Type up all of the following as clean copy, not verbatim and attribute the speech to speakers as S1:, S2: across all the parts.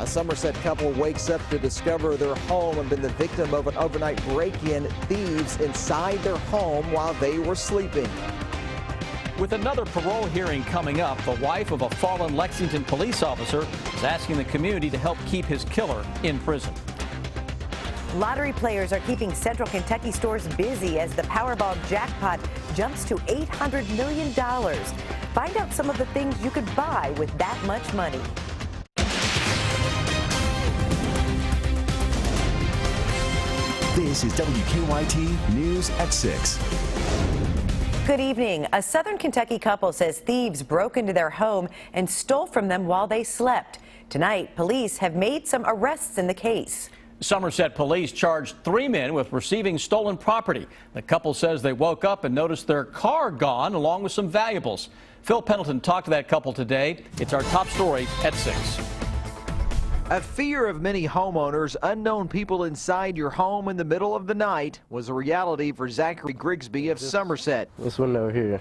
S1: A Somerset couple wakes up to discover their home had been the victim of an overnight break-in. Thieves inside their home while they were sleeping.
S2: With another parole hearing coming up, the wife of a fallen Lexington police officer is asking the community to help keep his killer in prison.
S3: Lottery players are keeping Central Kentucky stores busy as the Powerball jackpot jumps to $800 million. Find out some of the things you could buy with that much money.
S4: This is WKYT News at 6.
S3: Good evening. A Southern Kentucky couple says thieves broke into their home and stole from them while they slept. Tonight, police have made some arrests in the case.
S2: Somerset police charged 3 men with receiving stolen property. The couple says they woke up and noticed their car gone along with some valuables. Phil Pendleton talked to that couple today. It's our top story at 6.
S1: A fear of many homeowners, unknown people inside your home in the middle of the night was a reality for Zachary Grigsby of Somerset.
S5: This window here,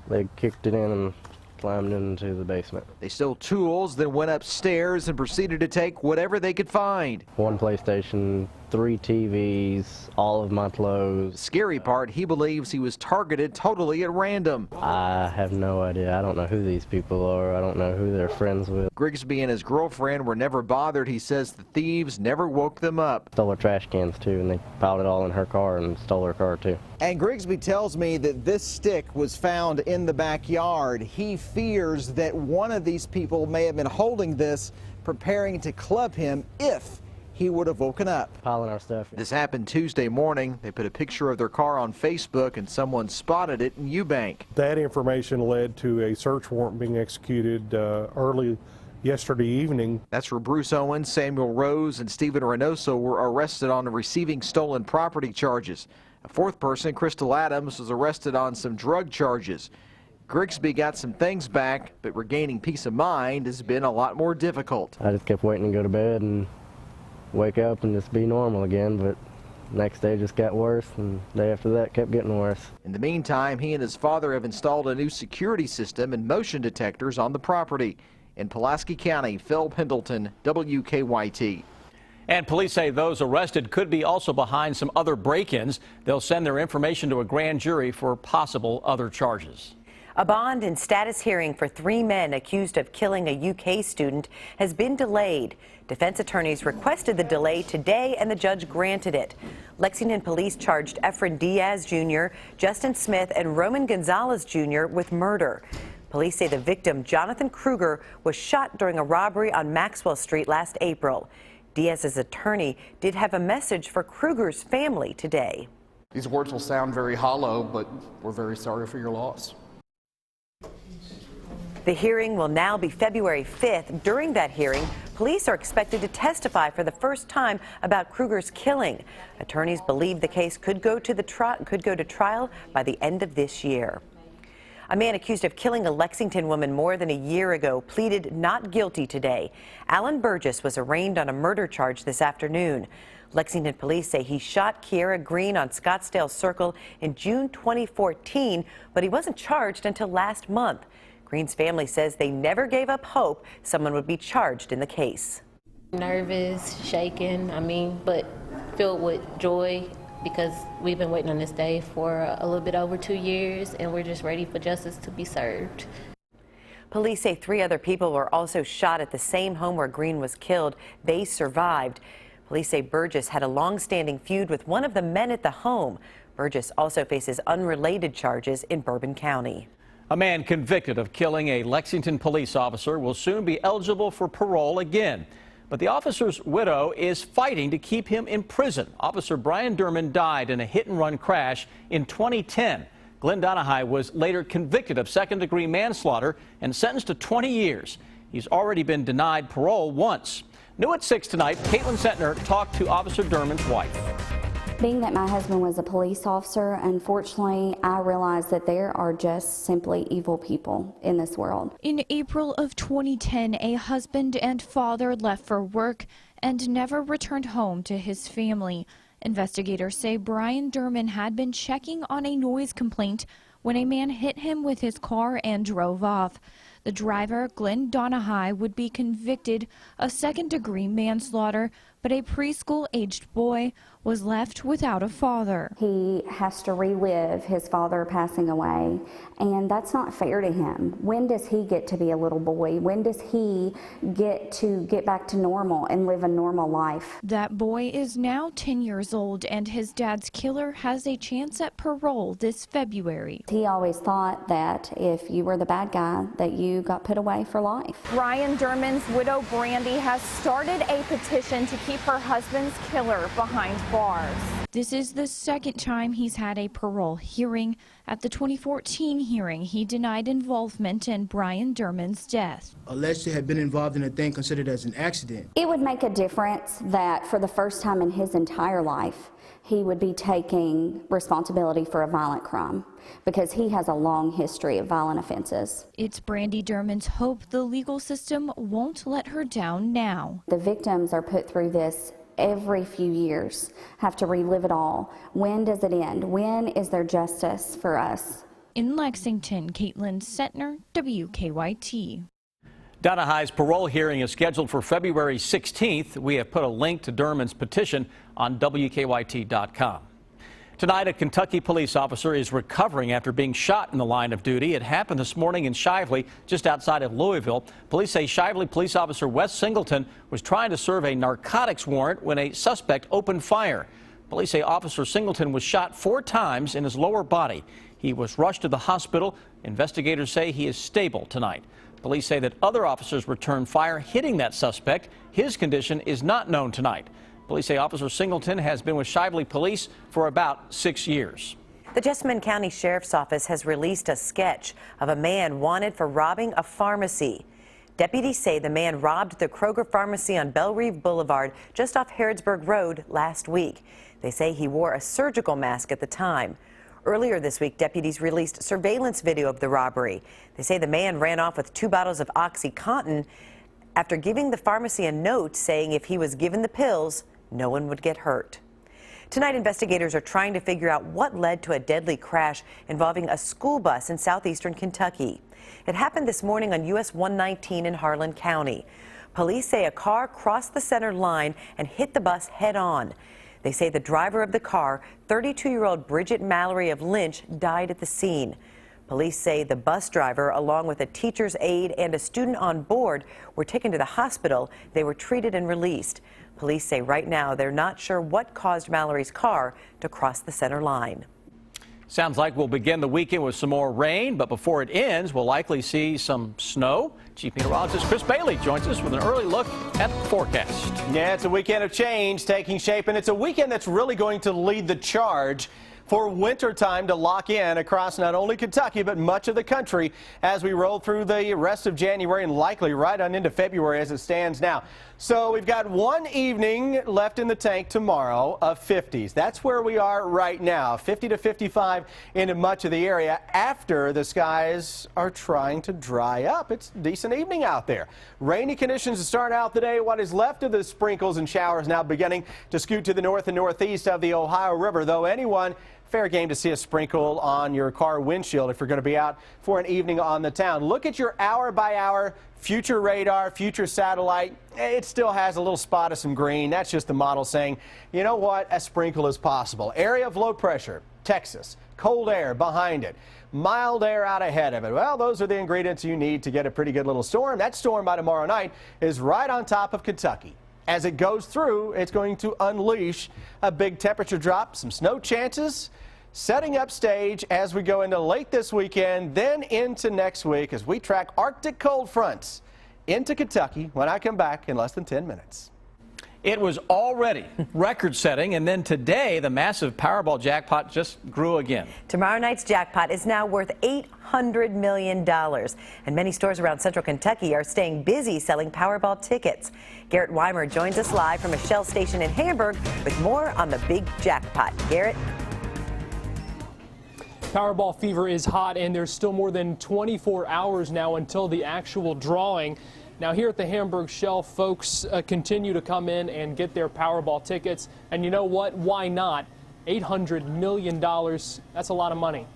S5: they kicked it in and climbed into the basement.
S1: They stole tools, then went upstairs and proceeded to take whatever they could find.
S5: 1 PlayStation, 3 TVs, all of my clothes.
S1: Scary part, he believes he was targeted totally at random.
S5: I have no idea. I don't know who these people are. I don't know who they're friends with.
S1: Grigsby and his girlfriend were never bothered. He says the thieves never woke them up.
S5: Stole her trash cans too, and they piled it all in her car and stole her car too.
S1: And Grigsby tells me that this stick was found in the backyard. He fears that one of these people may have been holding this, preparing to club him if he would have woken up.
S5: Piling our stuff.
S1: This happened Tuesday morning. They put a picture of their car on Facebook and someone spotted it in Eubank.
S6: That information led to a search warrant being executed early yesterday evening.
S1: That's where Bruce Owens, Samuel Rose, and Stephen Reynoso were arrested on receiving stolen property charges. A 4th person, Crystal Adams, was arrested on some drug charges. Grigsby got some things back, but regaining peace of mind has been a lot more difficult.
S5: I just kept waiting to go to bed and wake up and just be normal again, but next day just got worse, and the day after that kept getting worse.
S1: In the meantime, he and his father have installed a new security system and motion detectors on the property. In Pulaski County, Phil Pendleton, WKYT.
S2: And police say those arrested could be also behind some other break-ins. They'll send their information to a grand jury for possible other charges.
S3: A bond and status hearing for 3 men accused of killing a UK student has been delayed. Defense attorneys requested the delay today, and the judge granted it. Lexington police charged Efren Diaz Jr., Justin Smith, and Roman Gonzalez Jr. with murder. Police say the victim, Jonathan Kruger, was shot during a robbery on Maxwell Street last April. Diaz's attorney did have a message for Kruger's family today.
S7: These words will sound very hollow, but we're very sorry for your loss.
S3: The hearing will now be February 5th. During that hearing, police are expected to testify for the first time about Kruger's killing. Attorneys believe the case could go to trial by the end of this year. A man accused of killing a Lexington woman more than a year ago pleaded not guilty today. Alan Burgess was arraigned on a murder charge this afternoon. Lexington police say he shot Kiera Green on Scottsdale Circle in June 2014, but he wasn't charged until last month. Green's family says they never gave up hope someone would be charged in the case.
S8: Nervous, shaken, but filled with joy, because we've been waiting on this day for a little bit over 2 years, and we're just ready for justice to be served.
S3: Police say 3 other people were also shot at the same home where Green was killed. They survived. Police say Burgess had a long-standing feud with one of the men at the home. Burgess also faces unrelated charges in Bourbon County.
S2: A man convicted of killing a Lexington police officer will soon be eligible for parole again. But the officer's widow is fighting to keep him in prison. Officer Brian Durman died in a hit-and-run crash in 2010. Glenn Donahue was later convicted of second-degree manslaughter and sentenced to 20 years. He's already been denied parole once. New at 6 tonight, Caitlin Sentner talked to Officer Durman's wife.
S9: Being that my husband was a police officer, unfortunately, I realized that there are just simply evil people in this world.
S10: In April of 2010, a husband and father left for work and never returned home to his family. Investigators say Brian Durman had been checking on a noise complaint when a man hit him with his car and drove off. The driver, Glenn Donahue, would be convicted of second-degree manslaughter, but a preschool-aged boy was left without a father.
S9: He has to relive his father passing away, and that's not fair to him. When does he get to be a little boy? When does he get back to normal and live a normal life?
S10: That boy is now 10 years old, and his dad's killer has a chance at parole this February.
S9: He always thought that if you were the bad guy, that you got put away for life.
S10: Brian Derman's widow, Brandy, has started a petition to keep her husband's killer behind bars. This is the second time he's had a parole hearing. At the 2014 hearing, he denied involvement in Brian Derman's death.
S11: Alleged to have been involved in a thing considered as an accident.
S9: It would make a difference that for the first time in his entire life, he would be taking responsibility for a violent crime, because he has a long history of violent offenses.
S10: It's Brandy Derman's hope the legal system won't let her down now.
S9: The victims are put through this every few years, have to relive it all. When does it end? When is there justice for us?
S10: In Lexington, Caitlin Setner, WKYT.
S2: Donahue's parole hearing is scheduled for February 16th. We have put a link to Derman's petition on WKYT.com. Tonight, a Kentucky police officer is recovering after being shot in the line of duty. It happened this morning in Shively, just outside of Louisville. Police say Shively police officer Wes Singleton was trying to serve a narcotics warrant when a suspect opened fire. Police say Officer Singleton was shot 4 times in his lower body. He was rushed to the hospital. Investigators say he is stable tonight. Police say that other officers returned fire hitting that suspect. His condition is not known tonight. Police say Officer Singleton has been with Shively Police for about 6 years.
S3: The Jessamine County Sheriff's Office has released a sketch of a man wanted for robbing a pharmacy. Deputies say the man robbed the Kroger pharmacy on Bellerive Boulevard just off Harrodsburg Road last week. They say he wore a surgical mask at the time. Earlier this week, deputies released surveillance video of the robbery. They say the man ran off with 2 bottles of OxyContin after giving the pharmacy a note saying if he was given the pills, no one would get hurt. Tonight, investigators are trying to figure out what led to a deadly crash involving a school bus in southeastern Kentucky. It happened this morning on US 119 in Harlan County. Police say a car crossed the center line and hit the bus head on. They say the driver of the car, 32-year-old Bridget Mallory of Lynch, died at the scene. Police say the bus driver, along with a teacher's aide and a student on board, were taken to the hospital. They were treated and released. Police say right now they're not sure what caused Mallory's car to cross the center line.
S2: Sounds like we'll begin the weekend with some more rain, but before it ends, we'll likely see some snow. Chief Meteorologist Chris Bailey joins us with an early look at the forecast.
S12: Yeah, it's a weekend of change taking shape, and it's a weekend that's really going to lead the charge for winter time to lock in across not only Kentucky but much of the country as we roll through the rest of January and likely right on into February as it stands now. So we've got one evening left in the tank tomorrow of 50s. That's where we are right now, 50 to 55 in much of the area after the skies are trying to dry up. It's a decent evening out there. Rainy conditions to start out the day. What is left of the sprinkles and showers now beginning to scoot to the north and northeast of the Ohio River, though anyone fair game to see a sprinkle on your car windshield if you're going to be out for an evening on the town. Look at your hour-by-hour future radar, future satellite. It still has a little spot of some green. That's just the model saying, you know what, a sprinkle is possible. Area of low pressure, Texas. Cold air behind it. Mild air out ahead of it. Well, those are the ingredients you need to get a pretty good little storm. That storm by tomorrow night is right on top of Kentucky. As it goes through, it's going to unleash a big temperature drop, some snow chances, setting up stage as we go into late this weekend, then into next week as we track Arctic cold fronts into Kentucky when I come back in less than 10 minutes.
S2: It was already record-setting, and then today the massive Powerball jackpot just grew again.
S3: Tomorrow night's jackpot is now worth $800 million, and many stores around central Kentucky are staying busy selling Powerball tickets. Garrett Weimer joins us live from a Shell station in Hamburg with more on the big jackpot. Garrett?
S13: Powerball fever is hot, and there's still more than 24 hours now until the actual drawing. Now, here at the Hamburg Shell, folks continue to come in and get their Powerball tickets. And you know what? Why not? $800 million. That's a lot of money.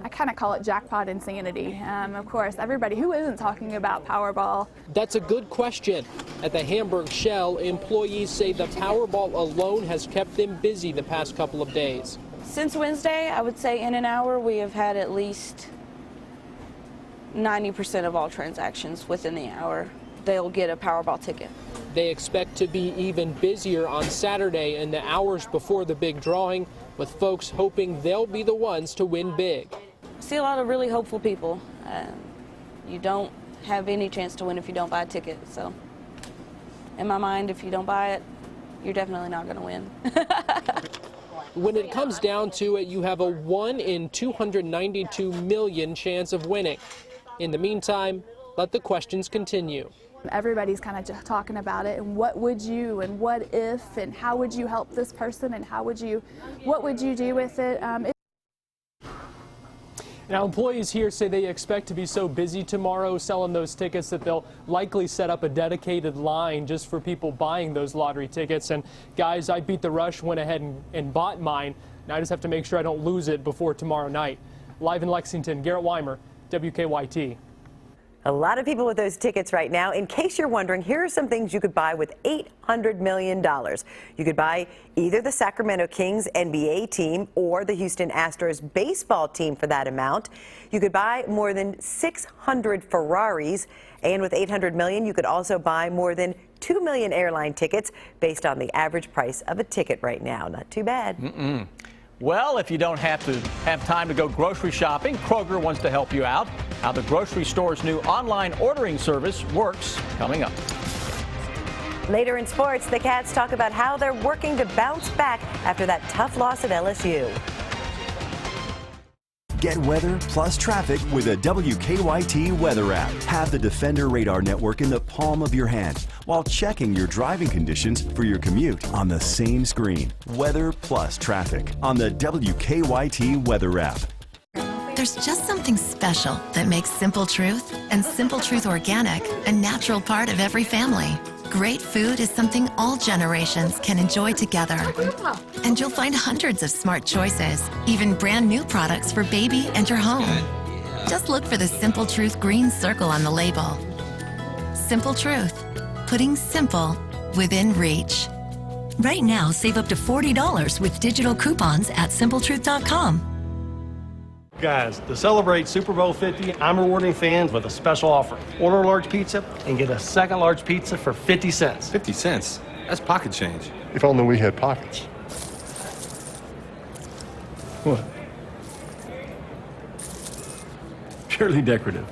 S14: I kind of call it jackpot insanity. Of course, everybody who isn't talking about Powerball.
S13: That's a good question. At the Hamburg Shell, employees say the Powerball alone has kept them busy the past couple of days.
S15: Since Wednesday, I would say in an hour we have had at least 90% of all transactions within the hour. They'll get a Powerball ticket.
S13: They expect to be even busier on Saturday in the hours before the big drawing, with folks hoping they'll be the ones to win big.
S15: I see a lot of really hopeful people. You don't have any chance to win if you don't buy a ticket. So in my mind, if you don't buy it, you're definitely not going to win.
S13: When it comes down to it, you have a 1 in 292 million chance of winning. In the meantime, let the questions continue.
S14: Everybody's kind of just talking about it and what would you and what if and how would you help this person and what would you do with it?
S13: Now, employees here say they expect to be so busy tomorrow selling those tickets that they'll likely set up a dedicated line just for people buying those lottery tickets. And guys, I beat the rush, went ahead and bought mine. Now I just have to make sure I don't lose it before tomorrow night. Live in Lexington, Garrett Weimer, WKYT.
S3: A lot of people with those tickets right now. In case you're wondering, here are some things you could buy with $800 million. You could buy either the Sacramento Kings NBA team or the Houston Astros baseball team for that amount. You could buy more than 600 Ferraris. And with $800 million, you could also buy more than 2 million airline tickets based on the average price of a ticket right now. Not too bad.
S2: Well, if you don't have time to go grocery shopping, Kroger wants to help you out. How the grocery store's new online ordering service works, coming up.
S3: Later in sports, the Cats talk about how they're working to bounce back after that tough loss at LSU.
S4: Get weather plus traffic with a WKYT weather app. Have the Defender radar network in the palm of your hand while checking your driving conditions for your commute on the same screen. Weather plus traffic on the WKYT weather app.
S16: There's just something special that makes Simple Truth and Simple Truth Organic a natural part of every family. Great food is something all generations can enjoy together. And you'll find hundreds of smart choices, even brand new products for baby and your home. Just look for the Simple Truth green circle on the label. Simple Truth, putting simple within reach.
S17: Right now, save up to $40 with digital coupons at simpletruth.com.
S18: Guys, to celebrate Super Bowl 50, I'm rewarding fans with a special offer. Order a large pizza and get a second large pizza for 50 cents.
S19: 50 cents? That's pocket change.
S20: If only we had pockets.
S19: What? Purely decorative.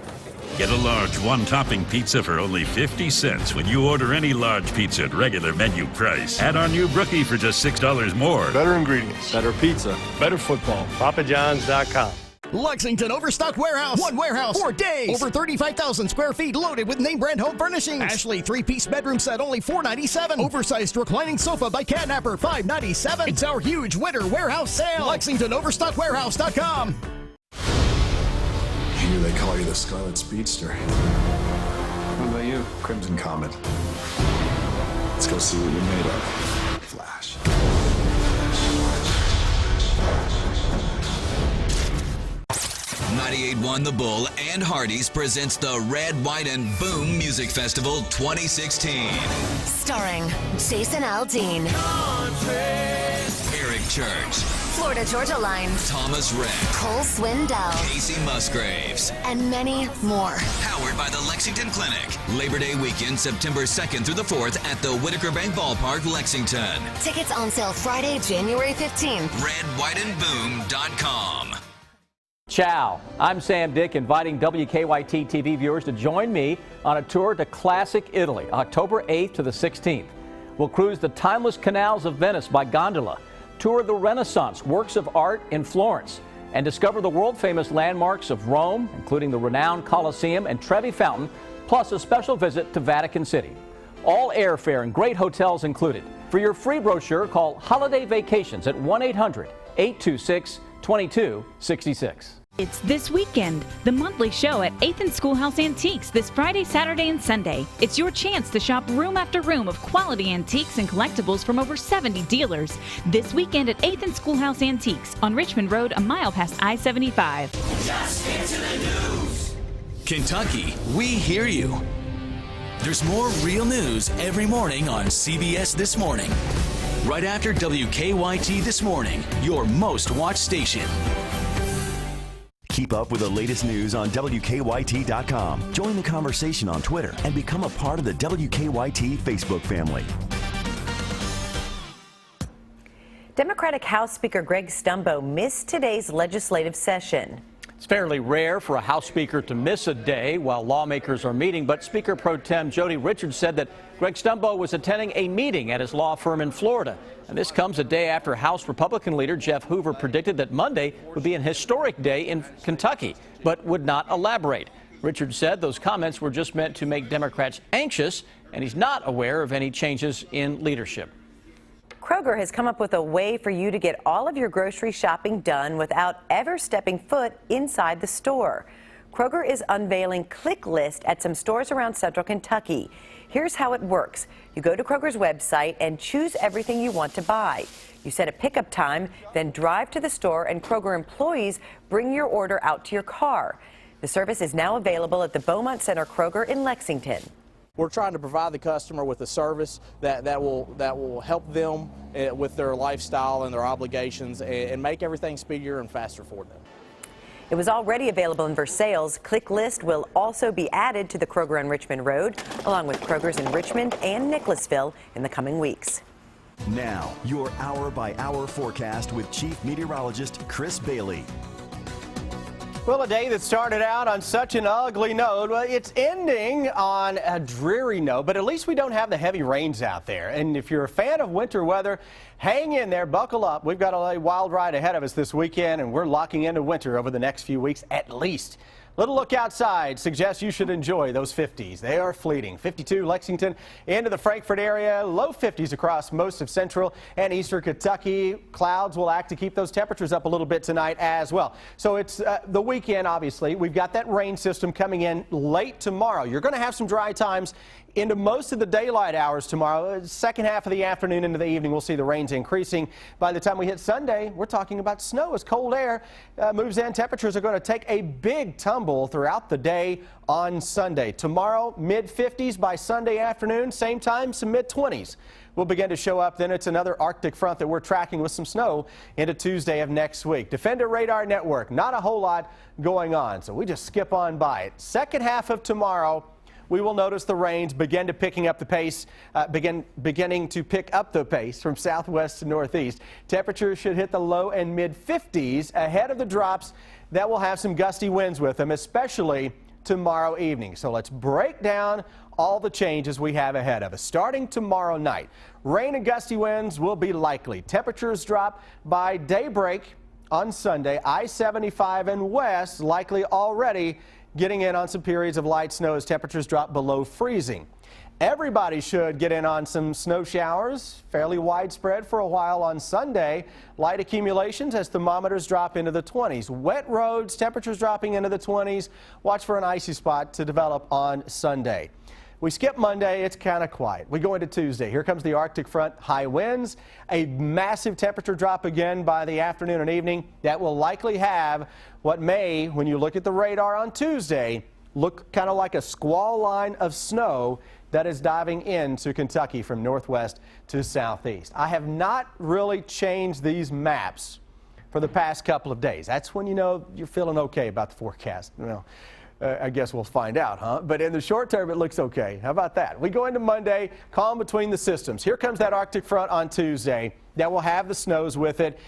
S21: Get a large one-topping pizza for only 50 cents when you order any large pizza at regular menu price. Add our new Brookie for just $6 more.
S20: Better ingredients.
S19: Better pizza. Better football.
S18: PapaJohns.com.
S22: Lexington Overstock Warehouse. One warehouse, 4 days. Over 35,000 square feet loaded with name brand home furnishings. Ashley 3-piece bedroom set, only $497. Oversized reclining sofa by Catnapper, $597. It's our huge winter warehouse sale. LexingtonOverstockWarehouse.com.
S23: Here they call you the Scarlet Speedster. What about you? Crimson Comet. Let's go see what you're made of. Flash.
S24: 98.1 The Bull and Hardee's presents the Red, White, and Boom Music Festival 2016.
S25: Starring Jason Aldean,
S24: Eric Church,
S25: Florida Georgia Line,
S24: Thomas Rhett,
S25: Cole Swindell,
S24: Casey Musgraves,
S25: and many more.
S24: Powered by the Lexington Clinic. Labor Day weekend, September 2nd through the 4th at the Whitaker Bank Ballpark, Lexington.
S25: Tickets on sale Friday, January 15th.
S24: RedWhiteandBoom.com.
S2: Ciao. I'm Sam Dick, inviting WKYT TV viewers to join me on a tour to classic Italy, October 8th to the 16th. We'll cruise the timeless canals of Venice by gondola, tour the Renaissance works of art in Florence, and discover the world-famous landmarks of Rome, including the renowned Colosseum and Trevi Fountain, plus a special visit to Vatican City. All airfare and great hotels included. For your free brochure, call Holiday Vacations at 1-800-826-2266.
S1: It's this weekend, the monthly show at 8th and Schoolhouse Antiques this Friday, Saturday, and Sunday. It's your chance to shop room after room of quality antiques and collectibles from over 70 dealers. This weekend at 8th and Schoolhouse Antiques on Richmond Road, a mile past I-75.
S24: Just into the news. Kentucky, we hear you. There's more real news every morning on CBS This Morning. Right after WKYT This Morning, your most watched station.
S4: Keep up with the latest news on WKYT.com. Join the conversation on Twitter and become a part of the WKYT Facebook family.
S3: Democratic House Speaker Greg Stumbo missed today's legislative session.
S2: It's fairly rare for a House Speaker to miss a day while lawmakers are meeting, but Speaker Pro Tem Jody Richards said that Greg Stumbo was attending a meeting at his law firm in Florida. And this comes a day after House Republican leader Jeff Hoover predicted that Monday would be an historic day in Kentucky, but would not elaborate. Richards said those comments were just meant to make Democrats anxious, and he's not aware of any changes in leadership.
S3: Kroger has come up with a way for you to get all of your grocery shopping done without ever stepping foot inside the store. Kroger is unveiling Click List at some stores around central Kentucky. Here's how it works. You go to Kroger's website and choose everything you want to buy. You set a pickup time, then drive to the store, and Kroger employees bring your order out to your car. The service is now available at the Beaumont Center Kroger in Lexington.
S5: We're trying to provide the customer with a service that will help them with their lifestyle and their obligations and make everything speedier and faster for them.
S3: It was already available in Versailles. Click List will also be added to the Kroger on Richmond Road, along with Kroger's in Richmond and Nicholasville in the coming weeks.
S4: Now, your hour-by-hour forecast with Chief Meteorologist Chris Bailey.
S12: Well, a day that started out on such an ugly note, well, it's ending on a dreary note, but at least we don't have the heavy rains out there. And if you're a fan of winter weather, hang in there, buckle up. We've got a wild ride ahead of us this weekend, and we're locking into winter over the next few weeks at least. Little look outside suggests you should enjoy those 50s. They are fleeting. 52 Lexington into the Frankfort area, low 50s across most of central and eastern Kentucky. Clouds will act to keep those temperatures up a little bit tonight as well. So it's the weekend, obviously. We've got that rain system coming in late tomorrow. You're going to have some dry times into most of the daylight hours tomorrow. Second half of the afternoon into the evening, we'll see the rains increasing. By the time we hit Sunday, we're talking about snow as cold air moves in. Temperatures are going to take a big tumble throughout the day on Sunday. Tomorrow, mid-50s by Sunday afternoon. Same time, some mid-20s will begin to show up. Then it's another Arctic front that we're tracking with some snow into Tuesday of next week. Defender Radar Network, not a whole lot going on, so we just skip on by it. Second half of tomorrow, we will notice the rains begin to picking up the pace, beginning to pick up the pace from southwest to northeast. Temperatures should hit the low and mid 50s ahead of the drops that will have some gusty winds with them, especially tomorrow evening. So let's break down all the changes we have ahead of us. Starting tomorrow night, rain and gusty winds will be likely. Temperatures drop by daybreak on Sunday. I-75 and west likely already getting in on some periods of light snow as temperatures drop below freezing. Everybody should get in on some snow showers, fairly widespread for a while on Sunday. Light accumulations as thermometers drop into the 20s. Wet roads, temperatures dropping into the 20s. Watch for an icy spot to develop on Sunday. We skip Monday, it's kind of quiet. We go into Tuesday. Here comes the Arctic front, high winds, a massive temperature drop again by the afternoon and evening. That will likely have what may, when you look at the radar on Tuesday, look kind of like a squall line of snow that is diving into Kentucky from northwest to southeast. I have not really changed these maps for the past couple of days. That's when you know you're feeling okay about the forecast. Well, I guess we'll find out, huh? But in the short term, it looks okay. How about that? We go into Monday, calm between the systems. Here comes that Arctic front on Tuesday. That will have the snows with it.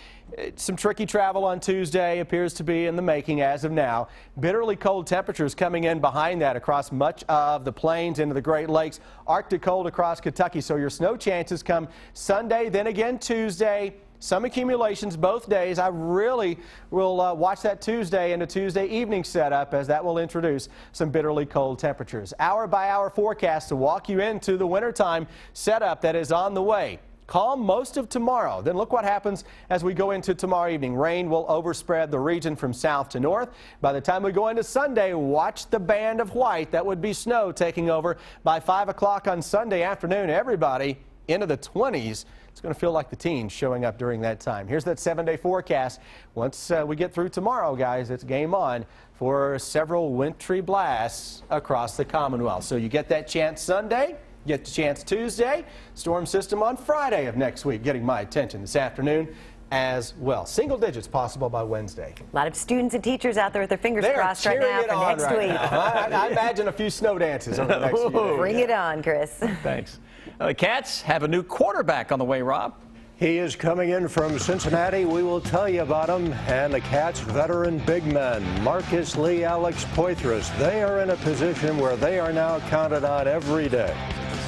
S12: Some tricky travel on Tuesday appears to be in the making as of now. Bitterly cold temperatures coming in behind that across much of the plains into the Great Lakes. Arctic cold across Kentucky. So your snow chances come Sunday, then again Tuesday. Some accumulations both days. I really will watch that Tuesday and a Tuesday evening setup as that will introduce some bitterly cold temperatures. Hour by hour forecast to walk you into the wintertime setup that is on the way. calm most of tomorrow. Then look what happens as we go into tomorrow evening. Rain will overspread the region from south to north. By the time we go into Sunday, watch the band of white. That would be snow taking over by 5 o'clock on Sunday afternoon. Everybody into the 20s. It's going to feel like the teens showing up during that time. Here's that 7-day forecast. Once we get through tomorrow, guys, it's game on for several wintry blasts across the Commonwealth. So you get that chance Sunday, get the chance Tuesday, storm system on Friday of next week, getting my attention this afternoon as well. Single digits possible by Wednesday.
S3: A lot of students and teachers out there with their fingers crossed right now for next week.
S12: I imagine a few snow dances over the next few days.
S3: Bring it on, Chris.
S2: Thanks. The Cats have a new quarterback on the way, Rob.
S6: He is coming in from Cincinnati. We will tell you about him. And the Cats' veteran big men, Marcus Lee, Alex Poitras, they are in a position where they are now counted on every day.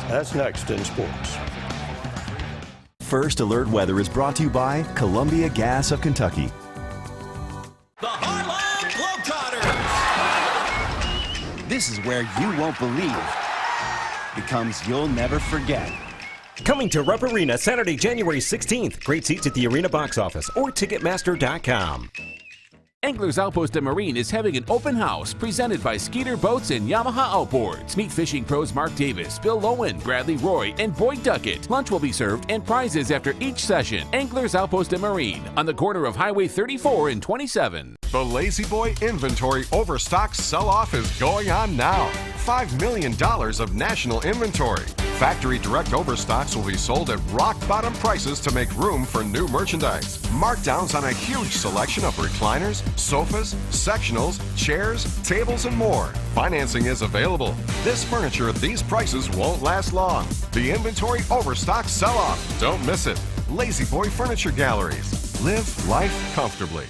S6: That's next in sports.
S4: First Alert Weather is brought to you by Columbia Gas of Kentucky.
S7: The Harlem Globetrotters.
S8: This is where you won't believe becomes you'll never forget.
S9: Coming to Rupp Arena Saturday, January 16th. Great seats at the arena box office or Ticketmaster.com.
S11: Anglers Outpost and Marine is having an open house presented by Skeeter Boats and Yamaha Outboards. Meet fishing pros Mark Davis, Bill Lowen, Bradley Roy, and Boyd Duckett. Lunch will be served and prizes after each session. Anglers Outpost and Marine on the corner of Highway 34 and 27.
S26: The Lazy Boy inventory overstock sell-off is going on now. $5 million of national inventory. Factory direct overstocks will be sold at rock-bottom prices to make room for new merchandise. Markdowns on a huge selection of recliners, sofas, sectionals, chairs, tables, and more. Financing is available. This furniture at these prices won't last long. The inventory overstock sell-off. Don't miss it. Lazy Boy Furniture Galleries. Live life comfortably.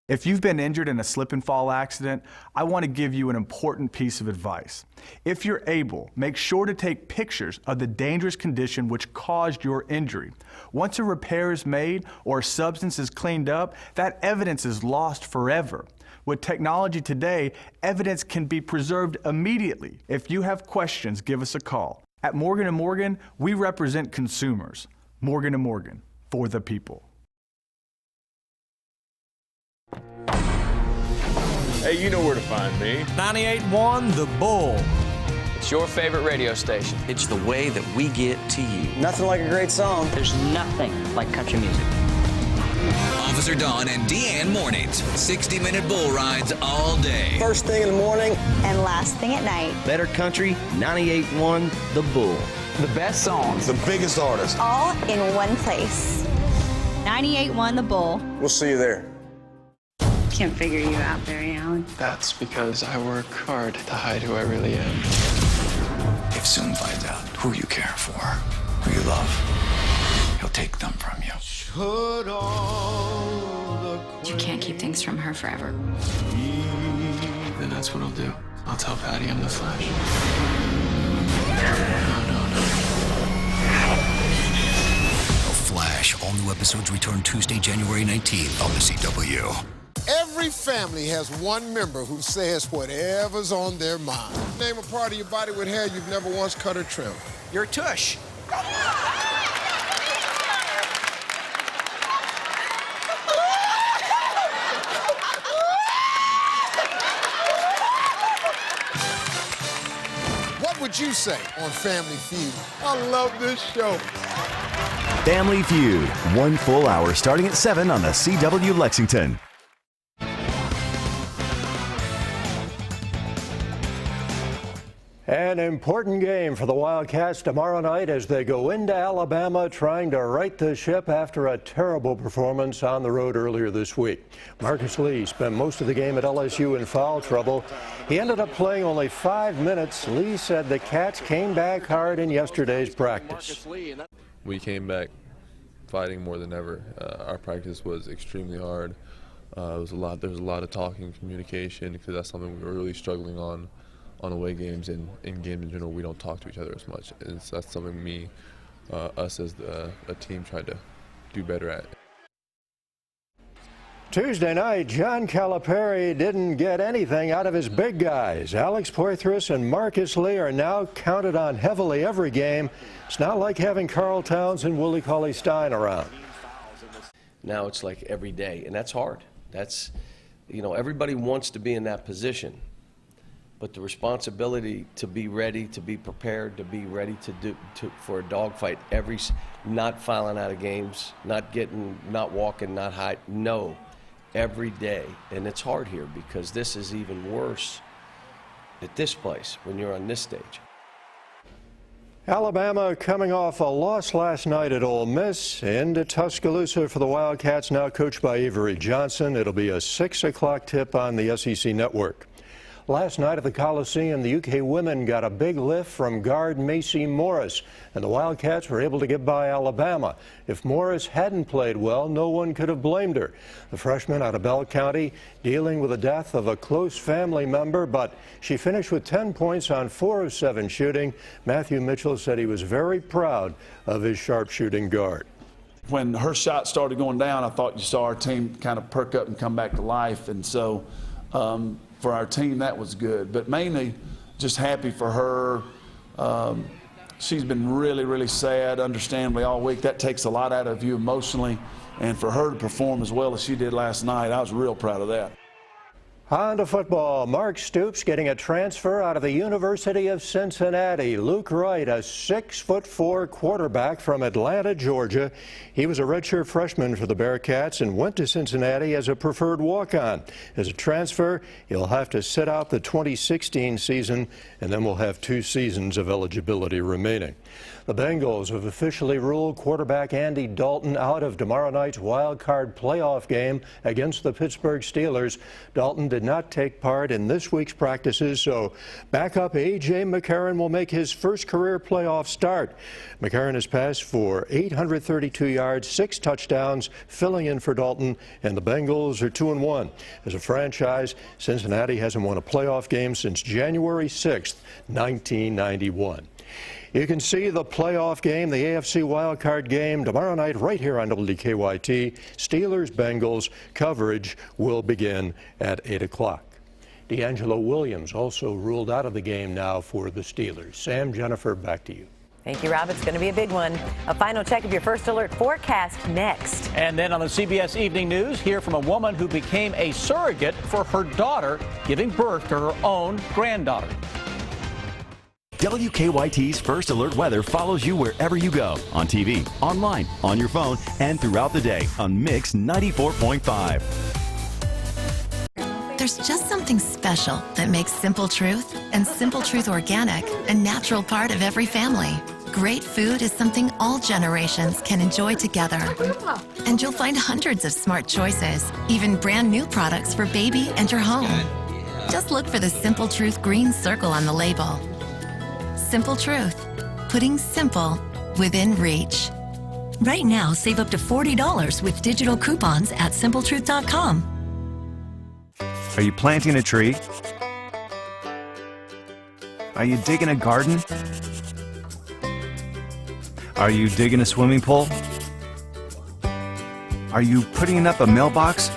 S27: If you've been injured in a slip and fall accident, I want to give you an important piece of advice. If you're able, make sure to take pictures of the dangerous condition which caused your injury. Once a repair is made or a substance is cleaned up, that evidence is lost forever. With technology today, evidence can be preserved immediately. If you have questions, give us a call. At Morgan & Morgan, we represent consumers. Morgan & Morgan, for the people.
S19: Hey, you know where to find me.
S28: 98.1 The Bull.
S29: It's your favorite radio station.
S28: It's the way that we get to you.
S29: Nothing like a great song.
S30: There's nothing like country music.
S24: Officer Dawn and Deanne mornings. 60-minute bull rides all day.
S29: First thing in the morning
S31: and last thing at night.
S28: Better country, 98.1 The Bull.
S29: The best songs.
S23: The biggest artists.
S31: All in one place. 98.1 The Bull.
S23: We'll see you there.
S31: Can't figure you out, Barry Allen.
S29: That's because I work hard to hide who I really am.
S24: If Soon finds out who you care for, who you love, he'll take them from you.
S31: You can't keep things from her forever.
S29: Then that's what I'll do. I'll tell Patty I'm the Flash.
S24: The Flash. All new episodes return Tuesday, January 19th on the CW.
S32: Every family has one member who says whatever's on their mind. Name a part of your body with hair you've never once cut or trimmed.
S28: Your tush.
S32: What would you say on Family Feud? I love this show.
S4: Family Feud, 1 full hour starting at 7 on the CW Lexington.
S6: An important game for the Wildcats tomorrow night as they go into Alabama trying to right the ship after a terrible performance on the road earlier this week. Marcus Lee spent most of the game at LSU in foul trouble. He ended up playing only 5 minutes. Lee said the Cats came back hard in yesterday's practice.
S33: We came back fighting more than ever. Our practice was extremely hard. There was a lot of talking, communication, because that's something we were really struggling on away games, and in games in general we don't talk to each other as much, and so that's something us as a team tried to do better at.
S6: Tuesday night, John Calipari didn't get anything out of his big guys. Alex Poitras and Marcus Lee are now counted on heavily every game. It's not like having Carl Towns and Willie Cauley-Stein around.
S1: Now it's like every day, and that's hard. That's, everybody wants to be in that position. But the responsibility to be ready, to be prepared, to be ready for a dogfight, not fouling out of games, not walking, not hiding, no. Every day, and it's hard here because this is even worse at this place when you're on this stage.
S6: Alabama coming off a loss last night at Ole Miss. Into Tuscaloosa for the Wildcats, now coached by Avery Johnson. It'll be a 6 o'clock tip on the SEC Network. Last night at the Coliseum, the UK women got a big lift from guard Macy Morris, and the Wildcats were able to get by Alabama. If Morris hadn't played well, no one could have blamed her. The freshman out of Bell County dealing with the death of a close family member, but she finished with 10 points on 4 of 7 shooting. Matthew Mitchell said he was very proud of his sharpshooting guard.
S5: When her shot started going down, I thought you saw our team kind of perk up and come back to life, and so for our team, that was good, but mainly just happy for her. She's been really, really sad, understandably, all week. That takes a lot out of you emotionally, and for her to perform as well as she did last night, I was real proud of that.
S6: On to football. Mark Stoops getting a transfer out of the University of Cincinnati. Luke Wright, a 6'4" quarterback from Atlanta, Georgia. He was a redshirt freshman for the Bearcats and went to Cincinnati as a preferred walk-on. As a transfer, he'll have to sit out the 2016 season, and then we'll have 2 seasons of eligibility remaining. The Bengals have officially ruled quarterback Andy Dalton out of tomorrow night's wild card playoff game against the Pittsburgh Steelers. Dalton did not take part in this week's practices, so backup A.J. McCarron will make his first career playoff start. McCarron has passed for 832 yards, 6 touchdowns, filling in for Dalton, and the Bengals are 2-1. As a franchise, Cincinnati hasn't won a playoff game since January 6th, 1991. You can see the playoff game, the AFC wildcard game, tomorrow night right here on WKYT. Steelers-Bengals coverage will begin at 8 o'clock. D'Angelo Williams also ruled out of the game now for the Steelers. Sam, Jennifer, back to you.
S3: Thank you, Rob. It's going to be a big one. A final check of your first alert forecast next.
S2: And then on the CBS Evening News, hear from a woman who became a surrogate for her daughter, giving birth to her own granddaughter.
S4: WKYT's First Alert Weather follows you wherever you go, on TV, online, on your phone, and throughout the day on Mix 94.5.
S10: There's just something special that makes Simple Truth and Simple Truth Organic a natural part of every family. Great food is something all generations can enjoy together. And you'll find hundreds of smart choices, even brand new products for baby and your home. Just look for the Simple Truth green circle on the label. Simple Truth, putting simple within reach.
S13: Right now, save up to $40 with digital coupons at simpletruth.com.
S14: Are you planting a tree? Are you digging a garden? Are you digging a swimming pool? Are you putting up a mailbox?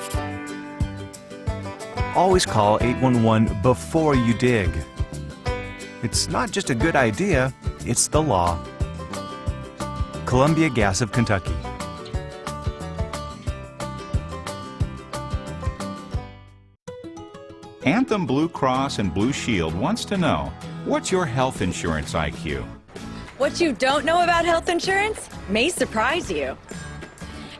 S14: Always call 811 before you dig. It's not just a good idea, it's the law. Columbia Gas of Kentucky.
S15: Anthem Blue Cross and Blue Shield wants to know, what's your health insurance IQ?
S16: What you don't know about health insurance may surprise you.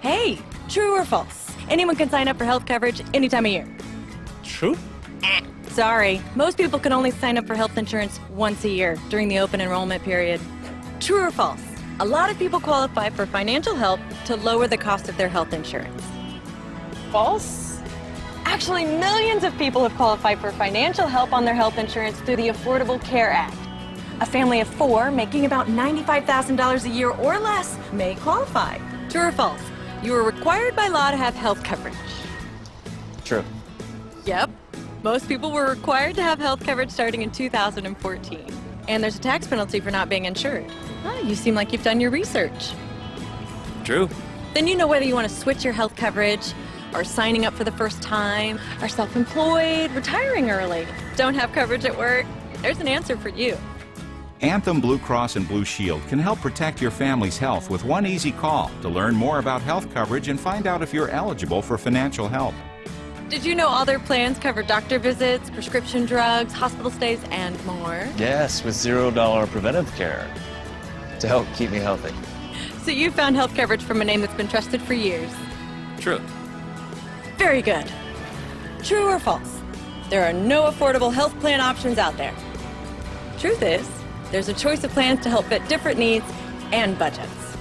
S16: Hey, true or false? Anyone can sign up for health coverage any time of year.
S15: True?
S16: Sorry, most people can only sign up for health insurance once a year during the open enrollment period. True or false? A lot of people qualify for financial help to lower the cost of their health insurance. False? Actually, millions of people have qualified for financial help on their health insurance through the Affordable Care Act. A family of 4 making about $95,000 a year or less may qualify. True or false? You are required by law to have health coverage.
S15: True.
S16: Yep. Most people were required to have health coverage starting in 2014. And there's a tax penalty for not being insured. You seem like you've done your research.
S15: True.
S16: Then you know whether you want to switch your health coverage are signing up for the first time, are self-employed, retiring early, don't have coverage at work, there's an answer for you.
S15: Anthem Blue Cross and Blue Shield can help protect your family's health with one easy call to learn more about health coverage and find out if you're eligible for financial help.
S16: Did you know all their plans cover doctor visits, prescription drugs, hospital stays, and more?
S7: Yes, with $0 preventive care to help keep me healthy.
S16: So you found health coverage from a name that's been trusted for years.
S7: True.
S16: Very good. True or false? There are no affordable health plan options out there. Truth is, there's a choice of plans to help fit different needs and budgets.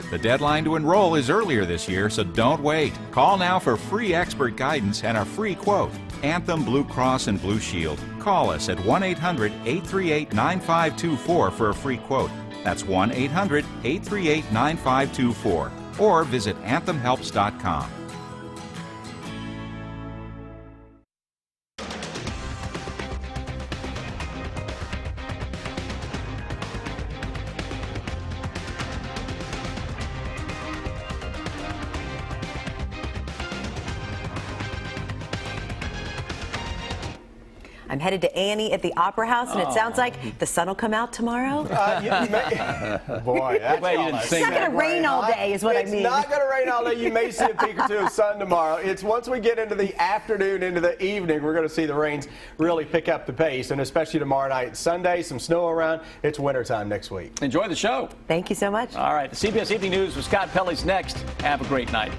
S15: The deadline to enroll is earlier this year, so don't wait. Call now for free expert guidance and a free quote. Anthem Blue Cross and Blue Shield. Call us at 1-800-838-9524 for a free quote. That's 1-800-838-9524. Or visit anthemhelps.com.
S3: I'm headed to Annie at the Opera House, and it sounds like the sun will come out tomorrow.
S6: Boy, that's
S3: It's not going to rain all day, is what I mean.
S6: It's not going to rain all day. You may see a peek or two of sun tomorrow. It's once we get into the afternoon, into the evening, we're going to see the rains really pick up the pace, and especially tomorrow night. Sunday, some snow around. It's wintertime next week.
S2: Enjoy the show.
S3: Thank you so much.
S2: All right, the CBS Evening News with Scott Pelley's next. Have a great night.